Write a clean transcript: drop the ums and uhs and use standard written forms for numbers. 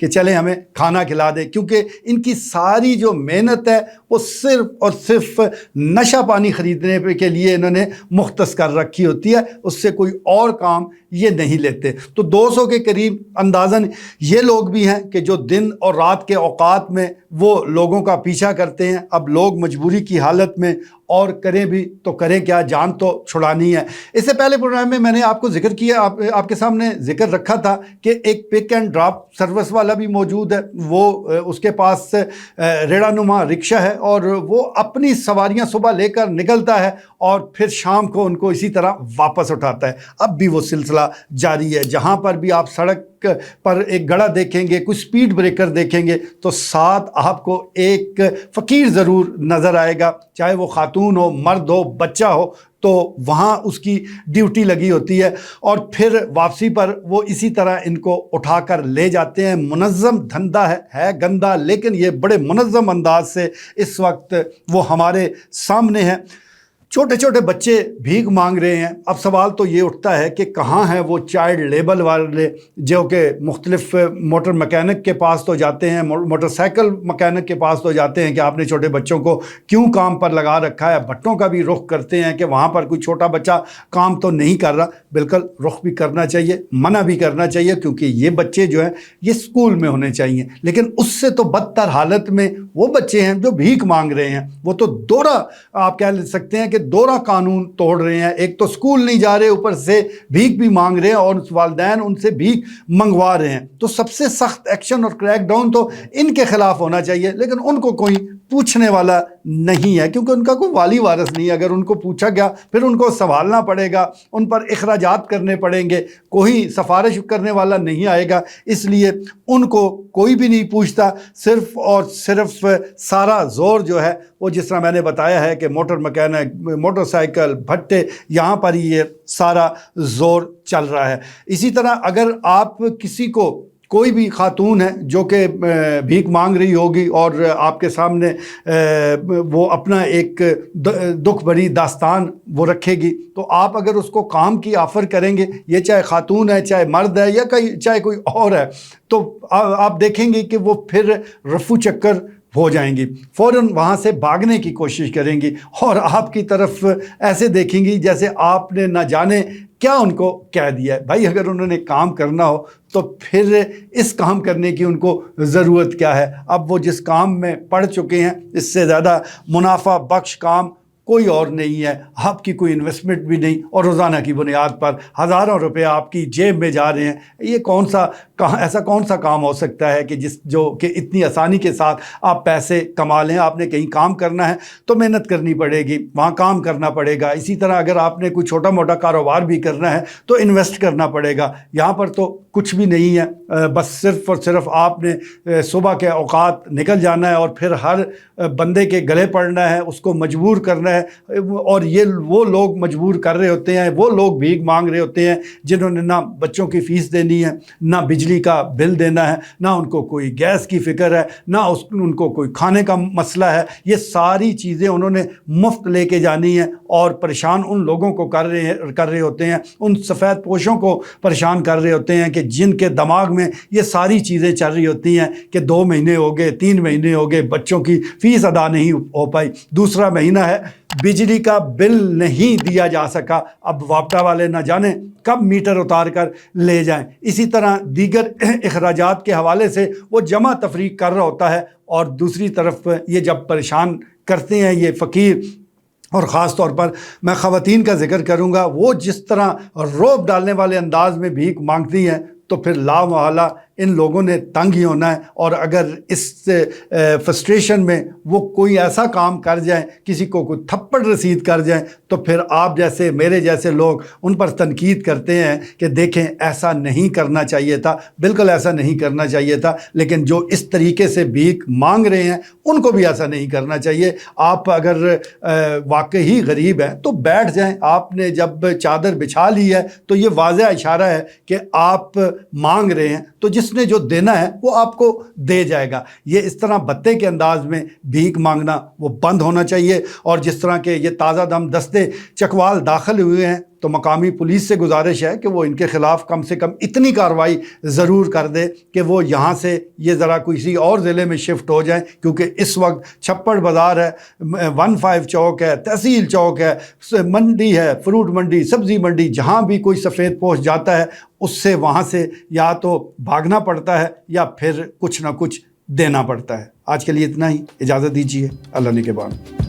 کہ چلیں ہمیں کھانا کھلا دیں، کیونکہ ان کی ساری جو محنت ہے وہ صرف اور صرف نشہ پانی خریدنے کے لیے انہوں نے مختص کر رکھی ہوتی ہے، اس سے کوئی اور کام یہ نہیں لیتے۔ تو 200 کے قریب اندازاً یہ لوگ بھی ہیں کہ جو دن اور رات کے اوقات میں وہ لوگوں کا پیچھا کرتے ہیں۔ اب لوگ مجبوری کی حالت میں اور کریں بھی تو کریں کیا، جان تو چھڑانی ہے۔ اس سے پہلے پروگرام میں نے آپ کو ذکر کیا، آپ کے سامنے ذکر رکھا تھا کہ ایک پک اینڈ ڈراپ سروس والا بھی موجود ہے، وہ اس کے پاس ریڑھا نما رکشہ ہے اور وہ اپنی سواریاں صبح لے کر نکلتا ہے اور پھر شام کو ان کو اسی طرح واپس اٹھاتا ہے۔ اب بھی وہ سلسلہ جاری ہے، جہاں پر بھی آپ سڑک پر ایک گڑھا دیکھیں گے، کوئی سپیڈ بریکر دیکھیں گے تو ساتھ آپ کو ایک فقیر ضرور نظر آئے گا، چاہے وہ خاتون ہو، مرد ہو، بچہ ہو، تو وہاں اس کی ڈیوٹی لگی ہوتی ہے اور پھر واپسی پر وہ اسی طرح ان کو اٹھا کر لے جاتے ہیں۔ منظم دھندا ہے گندا، لیکن یہ بڑے منظم انداز سے اس وقت وہ ہمارے سامنے ہے۔ چھوٹے چھوٹے بچے بھیک مانگ رہے ہیں۔ اب سوال تو یہ اٹھتا ہے کہ کہاں ہیں وہ چائلڈ لیبر والے جو کہ مختلف موٹر مکینک کے پاس تو جاتے ہیں، موٹر سائیکل مکینک کے پاس تو جاتے ہیں کہ آپ نے چھوٹے بچوں کو کیوں کام پر لگا رکھا ہے، بھٹوں کا بھی رخ کرتے ہیں کہ وہاں پر کوئی چھوٹا بچہ کام تو نہیں کر رہا۔ بالکل رخ بھی کرنا چاہیے، منع بھی کرنا چاہیے، کیونکہ یہ بچے جو ہیں یہ اسکول میں ہونے چاہیے، لیکن اس سے تو بدتر حالت میں وہ بچے ہیں جو بھیک مانگ رہے ہیں۔ وہ تو دورہ آپ کہہ سکتے ہیں کہ دورہ قانون توڑ رہے ہیں، ایک تو اسکول نہیں جا رہے، اوپر سے بھیک بھی مانگ رہے ہیں اور والدین ان سے بھیک منگوا رہے ہیں۔ تو سب سے سخت ایکشن اور کریک ڈاؤن تو ان کے خلاف ہونا چاہیے، لیکن ان کو کوئی پوچھنے والا نہیں ہے، کیونکہ ان کا کوئی والی وارث نہیں ہے۔ اگر ان کو پوچھا گیا پھر ان کو سنبھالنا پڑے گا، ان پر اخراجات کرنے پڑیں گے، کوئی سفارش کرنے والا نہیں آئے گا، اس لیے ان کو کوئی بھی نہیں پوچھتا۔ صرف اور صرف سارا زور جو ہے وہ جس طرح میں نے بتایا ہے کہ موٹر مکینک، موٹر سائیکل، بھٹے، یہاں پر یہ سارا زور چل رہا ہے۔ اسی طرح اگر آپ کسی کو، کوئی بھی خاتون ہے جو کہ بھیک مانگ رہی ہوگی اور آپ کے سامنے وہ اپنا ایک دکھ بھری داستان وہ رکھے گی، تو آپ اگر اس کو کام کی آفر کریں گے، یہ چاہے خاتون ہے، چاہے مرد ہے، یا چاہے کوئی اور ہے، تو آپ دیکھیں گے کہ وہ پھر رفو چکر ہو جائیں گی، فوراً وہاں سے بھاگنے کی کوشش کریں گی اور آپ کی طرف ایسے دیکھیں گی جیسے آپ نے نہ جانے کیا ان کو کہہ دیا ہے۔ بھائی اگر انہوں نے کام کرنا ہو تو پھر اس کام کرنے کی ان کو ضرورت کیا ہے؟ اب وہ جس کام میں پڑ چکے ہیں، اس سے زیادہ منافع بخش کام کوئی اور نہیں ہے، آپ کی کوئی انویسٹمنٹ بھی نہیں، اور روزانہ کی بنیاد پر ہزاروں روپے آپ کی جیب میں جا رہے ہیں۔ یہ ایسا کون سا کام ہو سکتا ہے کہ جو کہ اتنی آسانی کے ساتھ آپ پیسے کما لیں؟ آپ نے کہیں کام کرنا ہے تو محنت کرنی پڑے گی، وہاں کام کرنا پڑے گا۔ اسی طرح اگر آپ نے کوئی چھوٹا موٹا کاروبار بھی کرنا ہے تو انویسٹ کرنا پڑے گا۔ یہاں پر تو کچھ بھی نہیں ہے، بس صرف اور صرف آپ نے صبح کے اوقات نکل جانا ہے اور پھر ہر بندے کے گلے پڑنا ہے، اس کو مجبور کرنا ہے، اور یہ وہ لوگ مجبور کر رہے ہوتے ہیں، وہ لوگ بھیک مانگ رہے ہوتے ہیں جنہوں نے نہ بچوں کی فیس دینی ہے، نہ بجلی کا بل دینا ہے، نہ ان کو کوئی گیس کی فکر ہے، نہ ان کو کوئی کھانے کا مسئلہ ہے۔ یہ ساری چیزیں انہوں نے مفت لے کے جانی ہیں اور پریشان ان لوگوں کو کر رہے ہوتے ہیں، ان سفید پوشوں کو پریشان کر رہے ہوتے ہیں کہ جن کے دماغ میں یہ ساری چیزیں چل رہی ہوتی ہیں کہ 2 مہینے ہو گئے، 3 مہینے ہو گئے، بچوں کی فیس ادا نہیں ہو پائی، دوسرا مہینہ ہے، بجلی کا بل نہیں دیا جا سکا، اب واپٹا والے نہ جانے کب میٹر اتار کر لے جائیں۔ اسی طرح دیگر اخراجات کے حوالے سے وہ جمع تفریق کر رہا ہوتا ہے، اور دوسری طرف یہ جب پریشان کرتے ہیں یہ فقیر، اور خاص طور پر میں خواتین کا ذکر کروں گا، وہ جس طرح روب ڈالنے والے انداز میں بھیک مانگتی ہیں، تو پھر لا محالہ ان لوگوں نے تنگ ہی ہونا ہے۔ اور اگر اس فرسٹریشن میں وہ کوئی ایسا کام کر جائیں، کسی کو کوئی تھپڑ رسید کر جائیں، تو پھر آپ جیسے میرے جیسے لوگ ان پر تنقید کرتے ہیں کہ دیکھیں ایسا نہیں کرنا چاہیے تھا، بالکل ایسا نہیں کرنا چاہیے تھا، لیکن جو اس طریقے سے بھیک مانگ رہے ہیں ان کو بھی ایسا نہیں کرنا چاہیے۔ آپ اگر واقعی غریب ہیں تو بیٹھ جائیں، آپ نے جب چادر بچھا لی ہے تو یہ واضح اشارہ ہے کہ آپ مانگ رہے ہیں، تو جس نے جو دینا ہے وہ آپ کو دے جائے گا۔ یہ اس طرح بتے کے انداز میں بھیک مانگنا وہ بند ہونا چاہیے۔ اور جس طرح کے یہ تازہ دم دستے چکوال داخل ہوئے ہیں تو مقامی پولیس سے گزارش ہے کہ وہ ان کے خلاف کم سے کم اتنی کارروائی ضرور کر دے کہ وہ یہاں سے یہ ذرا کسی اور ضلع میں شفٹ ہو جائیں، کیونکہ اس وقت چھپڑ بازار ہے، 15 چوک ہے، تحصیل چوک ہے، منڈی ہے، فروٹ منڈی، سبزی منڈی، جہاں بھی کوئی سفید پوش جاتا ہے اس سے وہاں سے یا تو بھاگنا پڑتا ہے یا پھر کچھ نہ کچھ دینا پڑتا ہے۔ آج کے لیے اتنا ہی، اجازت دیجیے، اللہ نگہبان۔